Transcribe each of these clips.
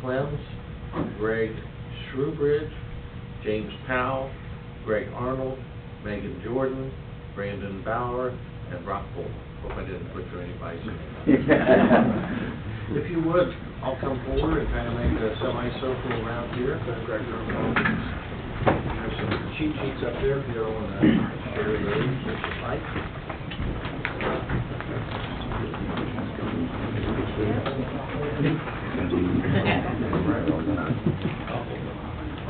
Clems, Greg Shrewbridge, James Powell, Greg Arnold, Megan Jordan, Brandon Bauer, and Rock Bull. Hope I didn't butcher anybody's name. If you would, I'll come forward and kind of make a semicircle around here. There's some cheat sheets up there if you don't want to share those if you like.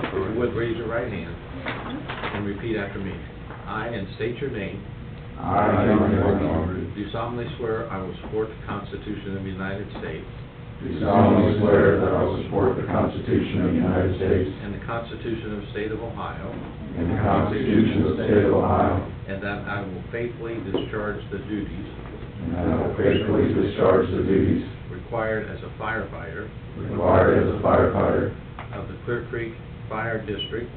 If you would, raise your right hand and repeat after me. I, and state your name, do solemnly swear I will support the Constitution of the United States. Do solemnly swear that I will support the Constitution of the United States and the Constitution of the State of Ohio. and the Constitution of the State of Ohio. And that I will faithfully discharge the duties And that I will faithfully discharge the duties required as a firefighter required as a firefighter of the Clear Creek Fire District,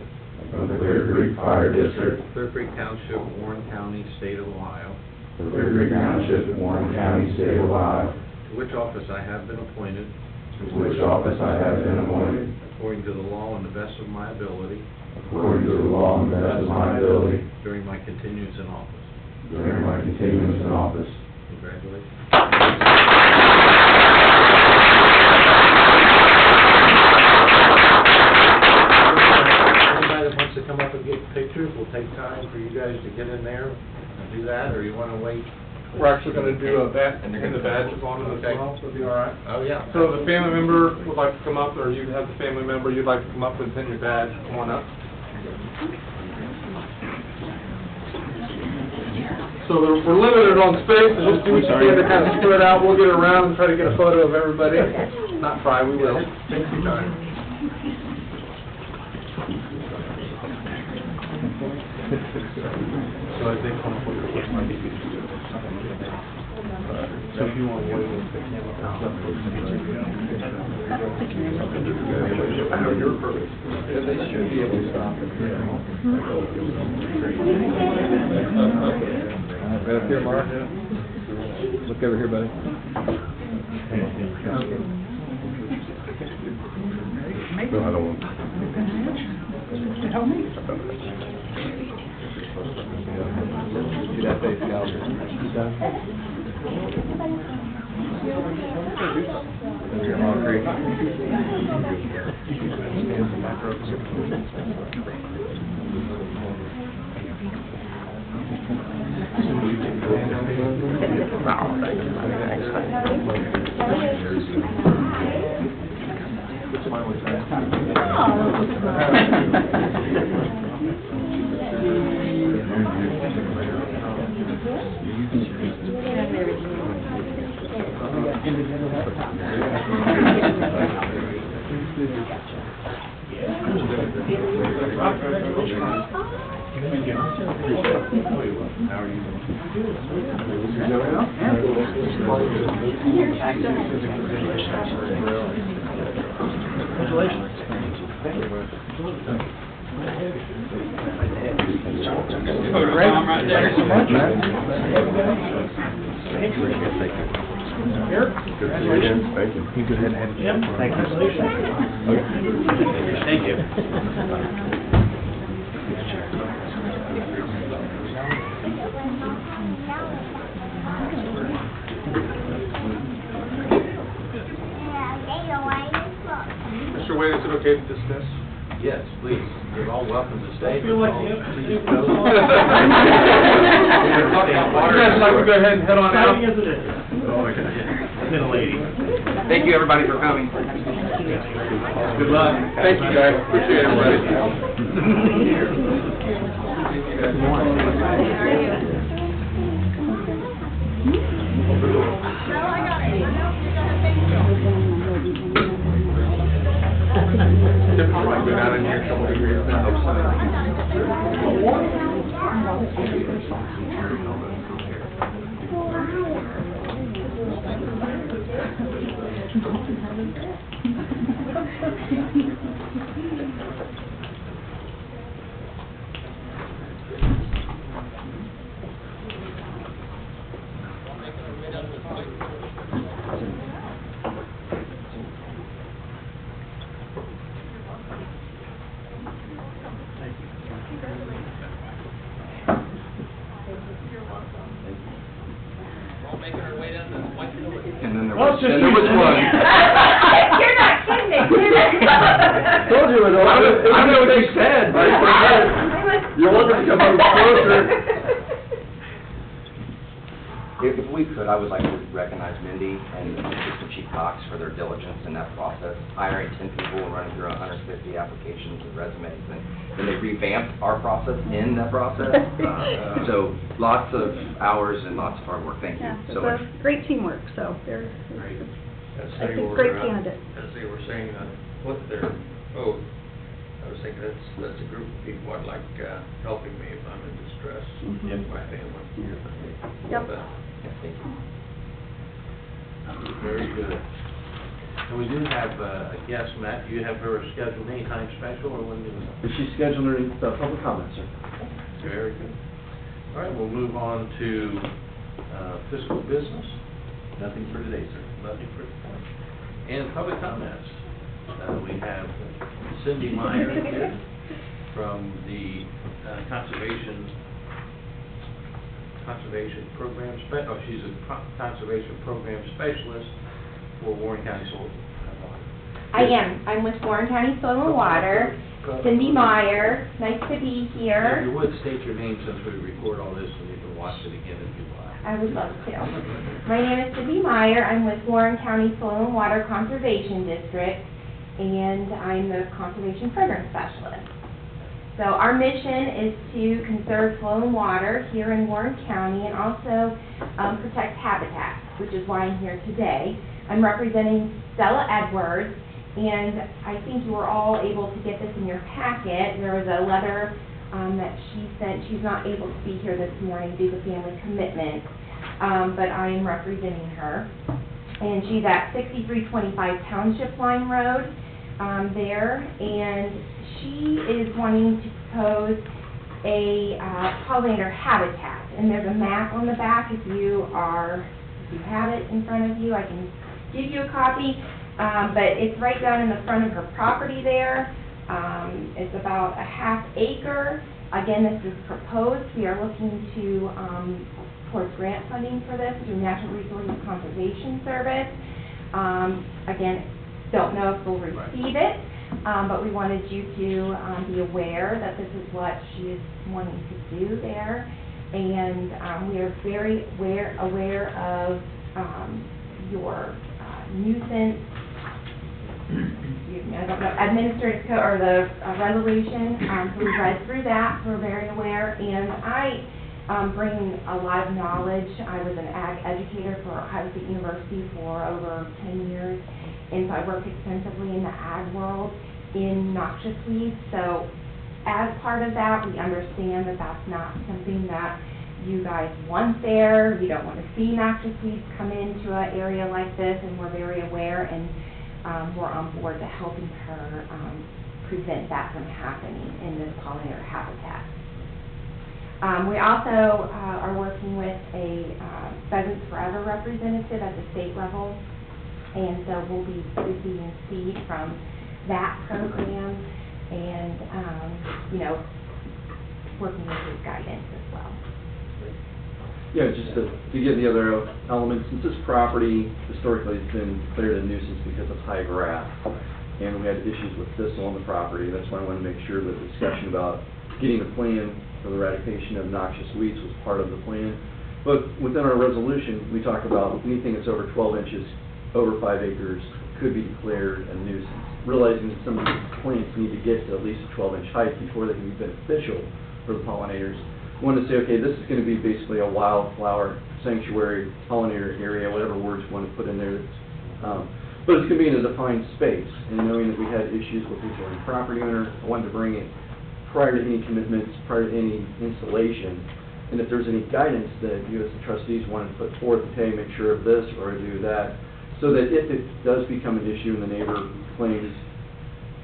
of the Clear Creek Fire District, Clear Creek Township, Warren County, State of Ohio, Clear Creek Township, Warren County, State of Ohio, to which office I have been appointed to which office I have been appointed according to the law and the best of my ability according to the law and the best of my ability during my continuance in office. during my continuance in office. Congratulations. Anybody that wants to come up and get pictures, we'll take time for you guys to get in there and do that, or you want to wait? We're actually going to do a bat, and the badges on it as well, so it'll be all right. Oh, yeah. So if the family member would like to come up, or you have the family member you'd like to come up and pin your badge, come on up. So we're limited on space, and just do what you can to kind of spread out. We'll get around and try to get a photo of everybody. Not try, we will. Take your time. So I think so if you want to wait with the camera. You're perfect. They should be able to stop it. Right up here, Mark. Look over here, buddy. No, I don't want. See that face, Cal? You're all great. Thank you. You go ahead and have it. Thank you. Thank you. Mr. Wade, is it okay to dismiss? Yes, please. You're all welcome to stay. I feel like you have Please to go. You guys like to go ahead and head on out? Thank you, everybody, for coming. Good luck. Thank you, guys. Appreciate it, everybody. They're probably been out in here a couple of years now. just And there was you. one. You're not kidding. Told you it was. I know what you said. You're welcome to come up closer. If we could, I would like to recognize Mindy and Assistant Chief Cox for their diligence in that process, hiring 10 people and running through 150 applications and resumes, and they revamped our process in that process. So lots of hours and lots of hard work. Thank you Yeah, so much. it's great teamwork, so they're, Great. As I they think, were, great candidate. As they were saying, what they're owed, I was thinking that's a group of people I'd like helping me if I'm in distress Mhm. with my family. Yep. Thank you. Very good. And we do have a guest, Matt. Do you have her scheduled anytime special, or when is She's scheduled her public comment, sir. Very good. All right, we'll move on to fiscal business. Nothing for today, sir. Nothing for and public comments. We have Cindy Meyer here from the Conservation Program, she's a Conservation Program Specialist for Warren County Soil and Water. I am. I'm with Warren County Soil and Water. Cindy Meyer. Nice to be If here. you would, state your name since we record all this, and you can watch it again if you like. I would love to. My name is Cindy Meyer. I'm with Warren County Soil and Water Conservation District, and I'm the Conservation Program Specialist. So our mission is to conserve soil and water here in Warren County and also protect habitat, which is why I'm here today. I'm representing Stella Edwards, and I think you were all able to get this in your packet. There was a letter that she sent. She's not able to be here this morning due to family commitment, but I am representing her. And she's at 6325 Township Line Road there, and she is wanting to propose a pollinator habitat. And there's a map on the back if you have it in front of you. I can give you a copy, but it's right down in the front of her property there. It's about a half acre. Again, this is proposed. We are looking to towards grant funding for this through Natural Resources Conservation Service. Again, don't know if we'll receive it, but we wanted you to be aware that this is what she is wanting to do there. And we are very aware of your nuisance, excuse me, I don't know, administrative code or the resolution. So we read through that, so we're very aware. And I bring a lot of knowledge. I was an ag educator for Ohio State University for over 10 years. And so I work extensively in the ag world in noxious weeds. So as part of that, we understand that that's not something that you guys want there. You don't want to see noxious weeds come into an area like this, and we're very aware, and we're on board to helping her prevent that from happening in this pollinator habitat. We also are working with a Pheasants Forever representative at the state level, and so we'll be receiving seed from that program and, working with his guidance as well. Yeah, just to get the other elements, since this property historically has been declared a nuisance because of high grass, and we had issues with thistle on the property, that's why I wanted to make sure that the discussion about getting a plan for the eradication of noxious weeds was part of the plan. But within our resolution, we talk about anything that's over 12 inches, over 5 acres, could be declared a nuisance, realizing that some of these plants need to get to at least a 12-inch height before they can be beneficial for the pollinators. We want to say, okay, this is going to be basically a wildflower sanctuary, pollinator area, whatever words you want to put in there. But it's going to be in a defined space. And knowing that we had issues with the adjoining property owner, I wanted to bring it prior to any commitments, prior to any installation. And if there's any guidance that you as the trustees wanted to put forth, okay, make sure of this or do that, so that if it does become an issue and the neighbor claims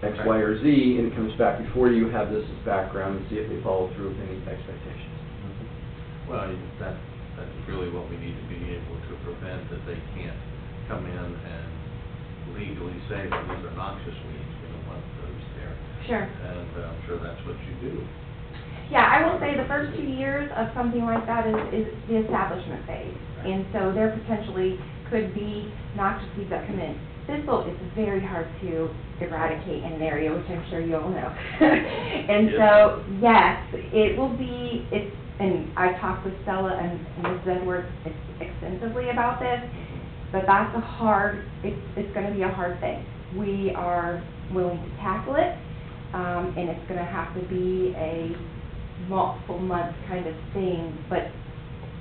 X, Y, or Z, and it comes back before you have this as background and see if they follow through with any expectations. Well, that's really what we need to be able to prevent, that they can't come in and legally say that these are noxious weeds. We don't want those there. Sure. And I'm sure that's what you do. Yeah, I will say the first 2 years of something like that is the establishment phase. And so there potentially could be noxious weeds that come in. Thistle is very hard to eradicate in an area, which I'm sure you all know. And so, yes, it will be, and I talked with Stella and Ms. Edwards extensively about this, but that's it's going to be a hard thing. We are willing to tackle it, and it's going to have to be a multiple month kind of thing, but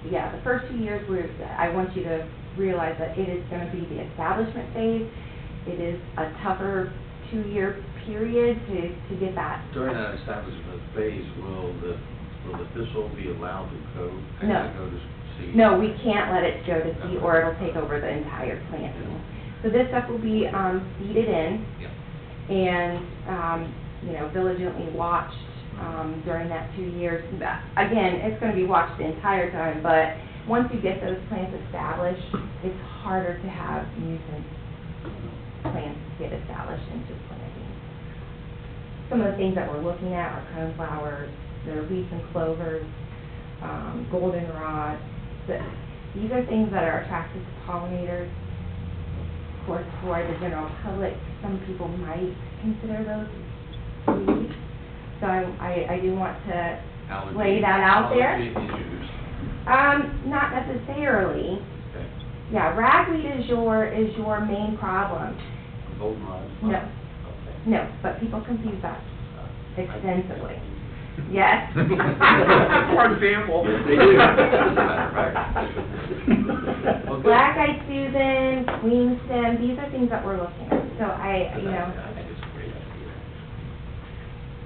yeah, the first 2 years, I want you to realize that it is going to be the establishment phase. It is a tougher 2-year period to get that. During that establishment phase, will the thistle be allowed to go? No. Go to seed? No, we can't let it go to seed, or it'll take over the entire planting. So this stuff will be seeded in, Yep. and diligently watched during that 2 years. Again, it's going to be watched the entire time, but once you get those plants established, it's harder to have nuisance plants get established into planting. Some of the things that we're looking at are coneflowers, there are weeds and clovers, goldenrod. These are things that are attractive to pollinators. Of course, for the general public, some people might consider those weeds. So I do want to lay that out there. Allergy issues. Not necessarily. Okay. Yeah, ragweed is your main problem. Goldenrod. No. Okay. No, but people confuse that extensively. Yes. For example. Yes, they do. As a matter of fact. Well, good. Black-eyed Susan, queen stem, these are things that we're looking at. So I think it's a great idea.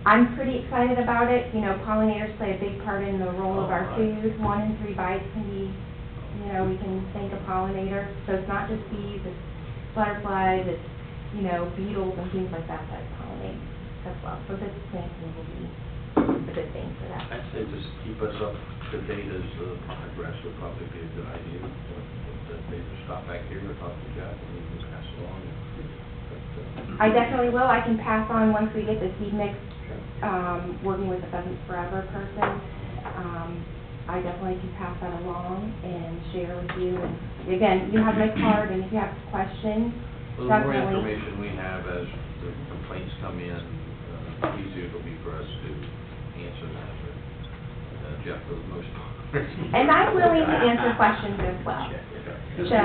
I'm pretty excited about it. Pollinators play a big part in the role of our food. 1 in 3 bites can be, we can thank a pollinator. So it's not just bees, it's butterflies, it's, beetles and things like that pollinate as well. So this planting will be a good thing for that. I'd say just keep us up to date as the progress would probably be a good idea. But maybe stop back here and talk to Jeff and we can pass it along. But, I definitely will. I can pass on once we get the seed mix, working with the Pheasants Forever person. I definitely can pass that along and share with you. And again, you have my card, and if you have questions, well, the more definitely. information we have as the complaints come in, the easier it'll be for us to answer that. But Jeff, for the most part. And I'm willing to answer questions as well. So,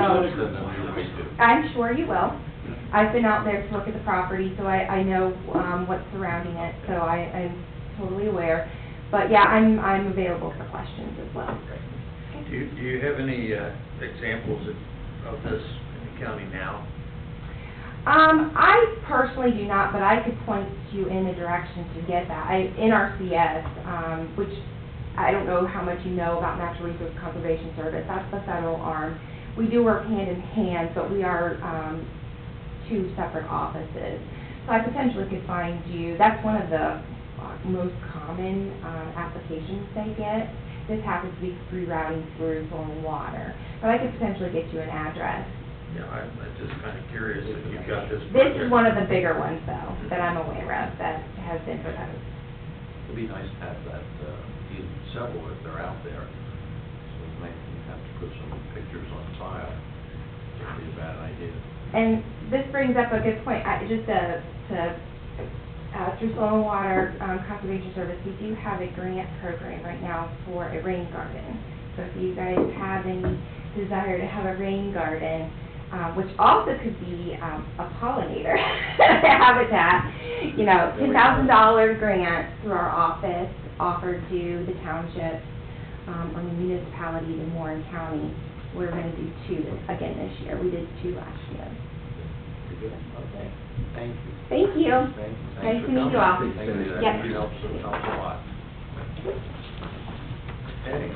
I'm sure you will. I've been out there to look at the property, so I know what's surrounding it, so I'm totally aware. But yeah, I'm available for questions as well. Do you have any examples of this in the county now? I personally do not, but I could point you in a direction to get that. NRCS, which I don't know how much you know about Natural Resource Conservation Service, that's the federal arm. We do work hand in hand, but we are 2 separate offices. So I potentially could find you, that's one of the most common applications they get. This happens to be rerouting through soil and water. But I could potentially get you an address. Yeah, I'm just kind of curious if you've got this. This is one of the bigger ones, though, that I'm aware of that has been proposed. It'd be nice to have that, several if they're out there. So maybe we have to put some pictures on file. It'd be a bad idea. And this brings up a good point. Through Soil and Water Conservation Service, we do have a grant program right now for a rain garden. So if you guys have any desire to have a rain garden, which also could be a pollinator habitat, $10,000 grant through our office offered to the township or the municipality in Warren County. We're going to do 2 again this year. We did 2 last year. Pretty good. Okay. Thank you. Thank you. Thanks Nice for to meet you coming. all. Thank you. Yep. That helps a lot. Okay.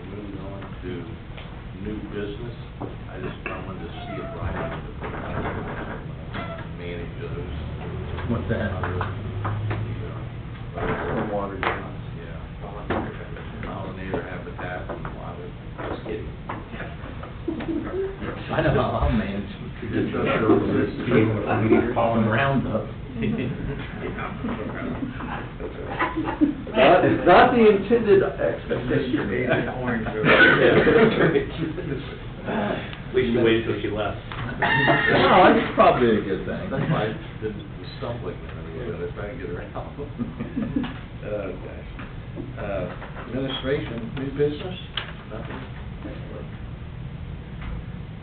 Moving on to new business. I wanted to see if Ryan could manage those. What's that? Water. Yeah. Pollinator habitat and water. Just kidding. I know how I'll manage. Just so sure Pollen Roundup. Not the intended Mr. expectation. Agent Orange over We should wait until she left. Well, that's probably a good thing. That's why I didn't stumbling in a little bit, I tried to get her out. Oh, gosh. Administration, new business, nothing?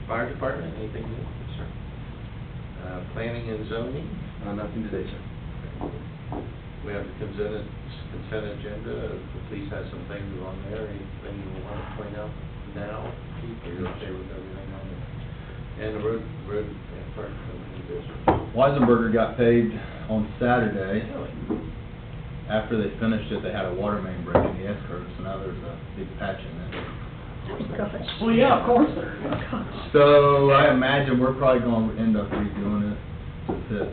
Fire department, anything new? Yes, sir. Planning and zoning, Nothing today, sir. we have the consent agenda, the police has some things on there, anything you want to point out now? Keith, are you okay with everything on there? And the road, and park, new business. Weisenberger got paid on Saturday. After they finished it, they had a water main break in the S-curve, so now there's a big patch in it. Gosh. Well, yeah, of course there is. Oh, gosh. So I imagine we're probably gonna end up redoing it to fit,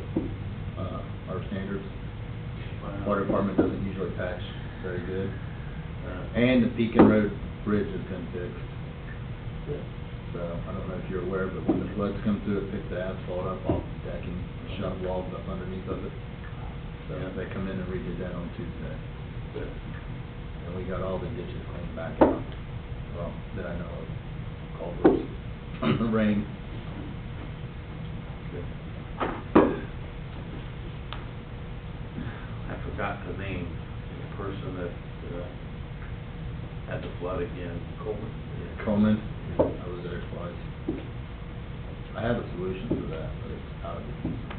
our standards. Water department doesn't usually patch very good. And the Pekin Road Bridge has been fixed. So, I don't know if you're aware, but when the floods come through, it picks the asphalt up off the decking, shove logs up underneath of it. So they come in and redid that on Tuesday. Good. And we got all the ditches cleaned back out, well, that I know of, culverts, the rain. I forgot the name, the person that, had the flood again, Coleman? Coleman, I was there twice. I have a solution for that, but it's out of the easement.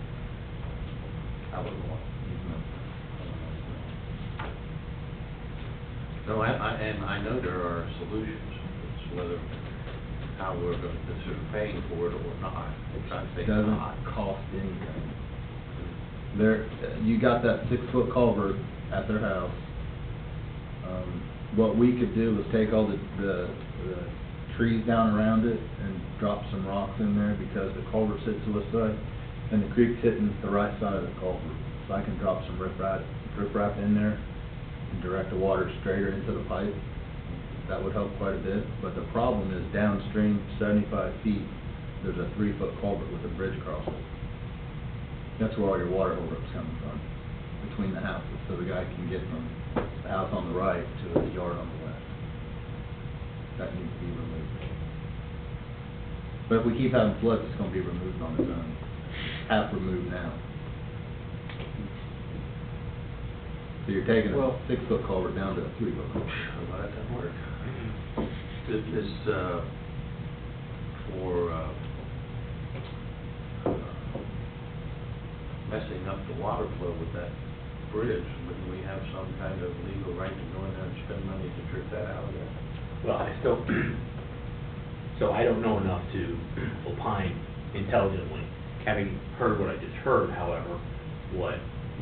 Out of the easement. No, and I know there are solutions, it's whether, how we're going to consider paying for it or not, which I It think doesn't not. cost anything. There, you got that 6-foot culvert at their house. What we could do is take all the trees down around it and drop some rocks in there, because the culvert sits to the side and the creek's hitting the right side of the culvert. So I can drop some riprap in there and direct the water straighter into the pipe. That would help quite a bit, but the problem is downstream 75 feet, there's a 3-foot culvert with a bridge across it. That's where all your water holdups coming from, between the houses, so the guy can get from the house on the right to his yard on the left. That needs to be removed. But if we keep having floods, it's gonna be removed on its own. Half removed now. So you're taking a Well- 6-foot culvert down to a 3-foot culvert. Well, that doesn't work. This, for, messing up the water flow with that bridge, wouldn't we have some kind of legal right to go in there and spend money to trip that out of there? Well, I still, so I don't know enough to opine intelligently. Having heard what I just heard, however,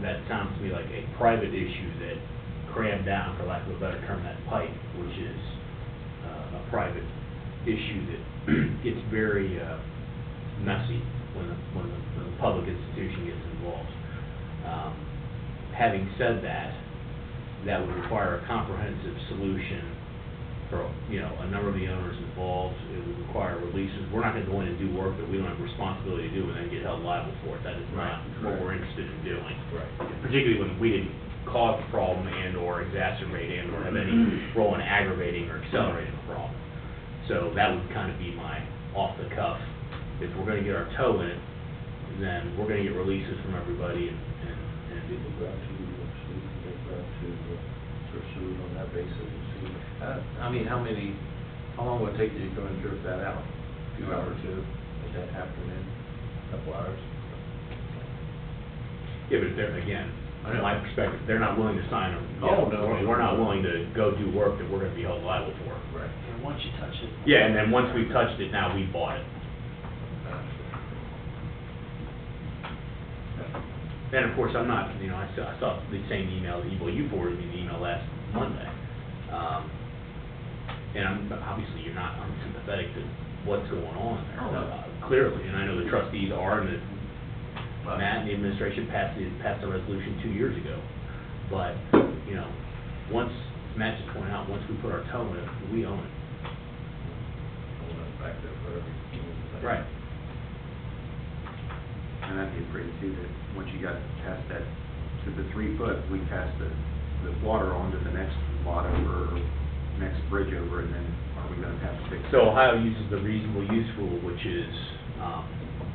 that sounds to me like a private issue that crammed down, for lack of a better term, that pipe, which is a private issue that gets very messy when the public institution gets involved. Having said that, that would require a comprehensive solution for, a number of the owners involved. It would require releases. We're not gonna go in and do work that we don't have responsibility to do and then get held liable for it. That is not what we're interested in doing. Right. Particularly when we didn't cause the problem and/or exacerbate and/or have any role in aggravating or accelerating the problem. So that would kind of be my off-the-cuff. If we're gonna get our toe in it, then we're gonna get releases from everybody and People go out to, Steve, they go out to pursue on that basis and see, I mean, how long would it take you to go and drift that out? A few hours, at that afternoon? Couple hours. yeah, but they're, again, from my perspective, they're not willing to sign them. Oh, no. We're not willing to go do work that we're gonna be held liable for. Right. And once you touch it. Yeah, and then once we've touched it, now we bought it. And of course, I'm not, I saw the same email, you forwarded me the email last Monday. And obviously, you're not unsympathetic to what's going on there, Oh, no. clearly, and I know the trustees are, and Matt and the administration passed a resolution 2 years ago. But, once, Matt just pointed out, once we put our toe in it, we own it. Back there forever. Right. And I'd be afraid too, that once you got past that, to the 3 foot, we passed the the water onto the next lot over, or next bridge over, and then are we gonna have to fix? So Ohio uses the reasonable use rule, which is,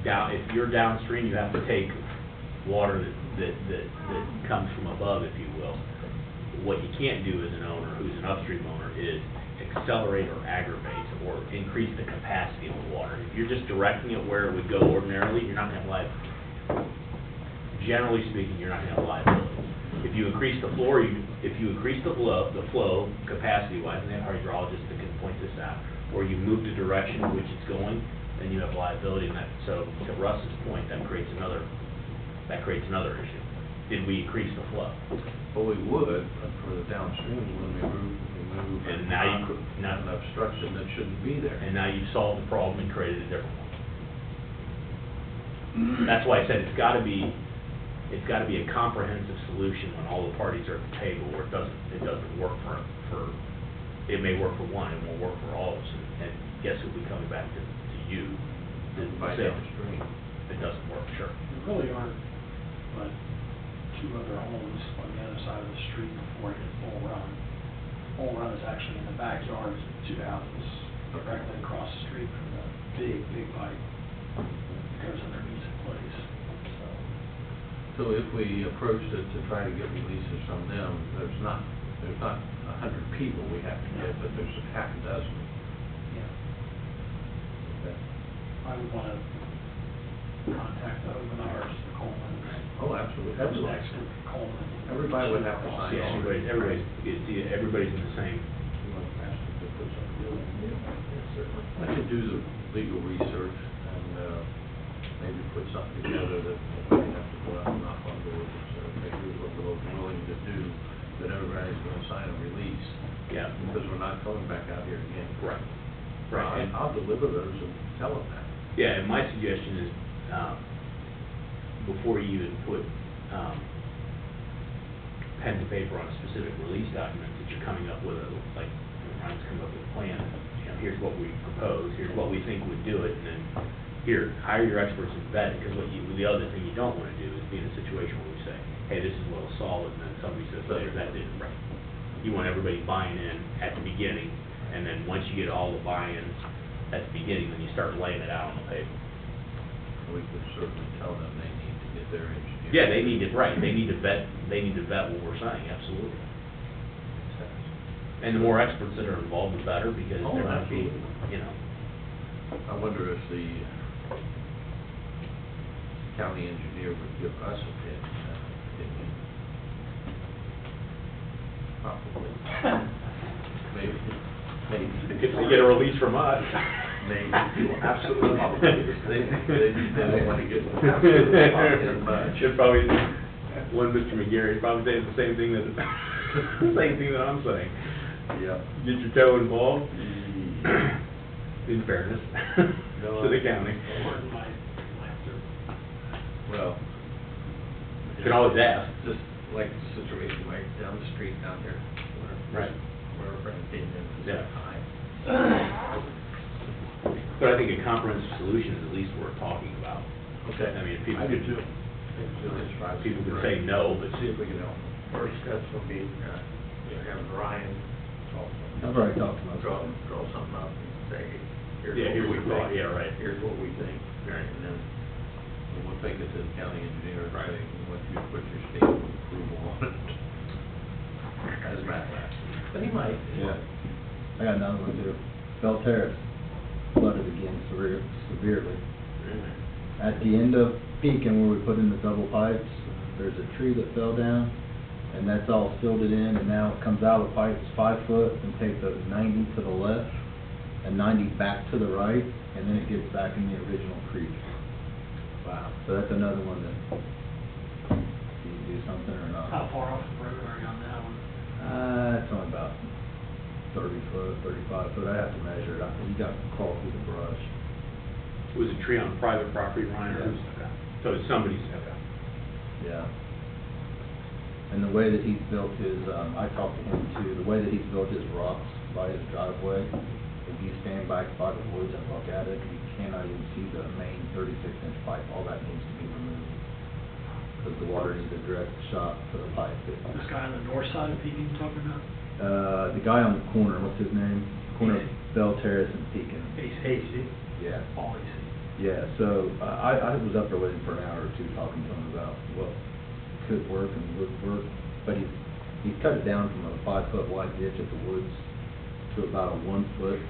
if you're downstream, you have to take water that comes from above, if you will. What you can't do as an owner, who's an upstream owner, is accelerate or aggravate or increase the capacity of the water. If you're just directing it where it would go ordinarily, you're not gonna have liability. Generally speaking, you're not gonna have liability. If you increase the flow, capacity-wise, and they have hydrologists that can point this out, or you move the direction in which it's going, then you have liability in that. So to Russ's point, that creates another issue. Did we increase the flow? Well, we would, but for the downstream, when we move. And now An obstruction that shouldn't be there. And now you've solved the problem and created a different one. That's why I said it's gotta be a comprehensive solution when all the parties are at the table, where it doesn't work for, it may work for one, it won't work for all of us, and guess who'll be coming back to you? By Say, downstream. it doesn't work, sure. There really aren't, but 2 other homes on the other side of the street before it hit Bull Run. Bull Run is actually in the backyard of 2 houses directly across the street from the big pipe that goes underneath the place. So if we approached it to try to get releases from them, there's not 100 people we have to get, but there's a half a dozen. Yeah, Okay. I would want to contact the Omenars, the Colemans. Oh, absolutely. That was excellent, Coleman. Everybody would have to sign Yeah, on. everybody's in the same. I could do the legal research and maybe put something together that we have to go out and knock on doors and say, okay, here's what we're willing to do, that everybody's going to sign a release. Yeah. Because we're not coming back out here again. Right. Right. And- I'll deliver those and tell them that. Yeah, and my suggestion is, before you even put, pen to paper on a specific release document, that you're coming up with like, Ryan's coming up with a plan, here's what we propose, here's what we think would do it, and then, here, hire your experts and vet it, because the other thing you don't want to do is be in a situation where we say, hey, this is what'll solve it, and then somebody says later, that didn't, right. You want everybody buying in at the beginning, and then once you get all the buy-in at the beginning, then you start laying it out on the paper. We could certainly tell them they need to get their engineer. Yeah, they need it, right, they need to vet what we're saying, absolutely. And the more experts that are involved, the better, because Oh, they're not being, absolutely. I wonder if the county engineer would give us a opinion. Probably. Maybe. If they get a release from us. Maybe. Absolutely. They don't want to get absolutely much. Should probably, one Mr. McGarry probably saying the same thing that I'm saying. Yeah. Get your toe involved, in fairness, to the county. Pardon my laughter. Well. You can always ask. Just like the situation right down the street down here. Right. Where a friend came in. Yeah. But I think a comprehensive solution is at least worth talking about. Okay. I mean, people I do could, too. people could say no, but See if we can help. First steps will be, have Ryan I've already talked about draw something up and say, Yeah, here's here's what we what we think. thought, yeah, right. Here's what we think. Right. And then we'll take it to the county engineer and Right. say, what you put your stamp of approval on it. As a matter of fact. But he might. Yeah. I got another one too. Bell Terrace flooded again severely. At the end of Pekin, where we put in the double pipes, there's a tree that fell down, and that's all silted in, and now it comes out of the pipes 5 foot and takes a 90 to the left and 90 back to the right, and then it gets back in the original creek. Wow. So that's another one that, do you do something or not? How far off the road are you on that one? It's only about 30 foot, 35 foot. I have to measure it. You got to crawl through the brush. was a tree on private property, Ryan, or who's? So it's somebody's, Yeah. And the way that he's built his, I talked to him too, the way that he's built his rocks by his driveway, if you stand back by the woods and look at it, you cannot even see the main 36-inch pipe. All that needs to be removed. because the water needs a direct shot to the pipe. This guy on the north side of Pekin you're talking about? The guy on the corner, what's his name? Corner of Bell Terrace and Pekin. AC. Yeah. All AC. Yeah, so I was up there with him for an hour or two talking to him about what could work and would work. But he cut it down from a 5-foot wide ditch at the woods to about a 1 foot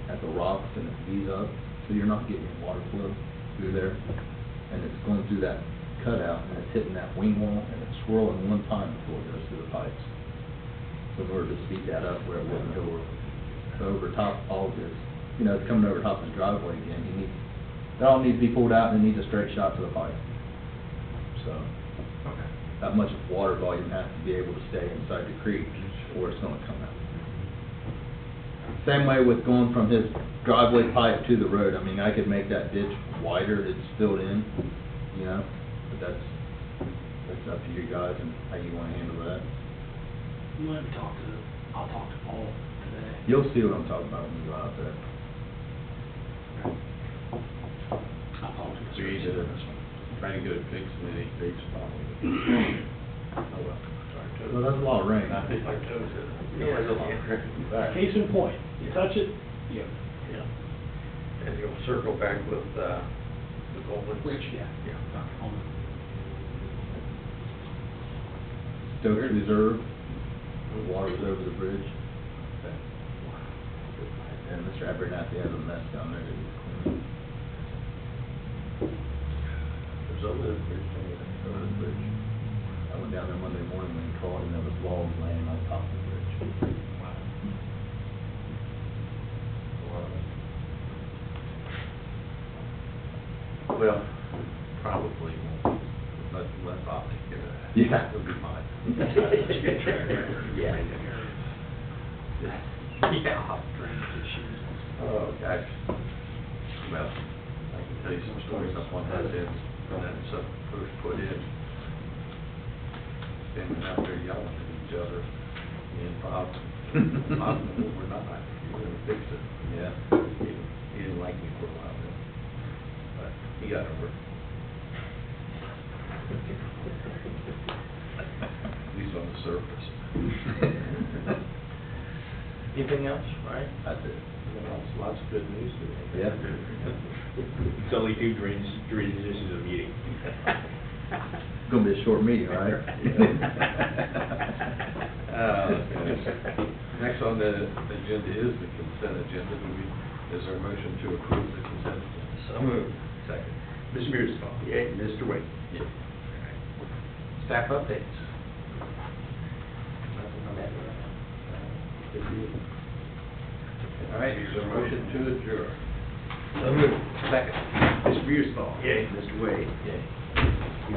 at the rocks, and it V's up, so you're not getting water flow through there. And it's going through that cutout, and it's hitting that wing wall, and it's swirling one time before it goes through the pipes. So in order to speed that up where it wouldn't go over top all of this, you know, it's coming over top of the driveway again, that all needs to be pulled out and it needs a straight shot to the pipe. So, Okay. that much water volume has to be able to stay inside the creek or it's gonna come out. Same way with going from his driveway pipe to the road. I mean, I could make that ditch wider, it's filled in, you know, but that's up to you guys and how you wanna handle that. You want to I'll talk to Paul today. You'll see what I'm talking about when you go out there. I'll talk to So you Mr. either try to get it fixed and then he fixes it. Oh, well, sorry. Well, that's a lot of rain. I think my toes hit it. You know, there's a lot of crap in the back. Case in point, you touch it, Yeah. And you'll circle back with the Goldman's. Rich, yeah. Yeah. Stokes Reserve, the water was over the bridge. And Mr. Abernathy has a mess down there that he's cleaning. There's over the bridge, Over the bridge. I went down there Monday morning when he called and there was logs laying on top of the bridge. Well, probably won't, unless Optic get it. Yeah. It'll be fine. Yeah. Yeah. drainage issues. Oh, gosh. Well, I can tell you some stories up on that end, when that stuff first put in. Standing out there yelling at each other, me and Bob, Bob, we're not, we're gonna fix it. Yeah. He didn't like me for a while then, but he got over it. At least on the surface. Anything else, right? That's it. Anything else? Lots of good news today. Yeah. It's only 2 drainage issues a meeting. It's gonna be a short meeting, right? Next on the agenda is the consent agenda. Is there a motion to approve the consent agenda? So moved. Second. Mr. Mearsclaw? Yay. Mr. Wade? Yeah. Staff updates. Nothing on that. Good deal. All right, is there a motion to adjourn? So moved. Second. Mr. Mearsclaw? Yay. Mr. Wade? Yay.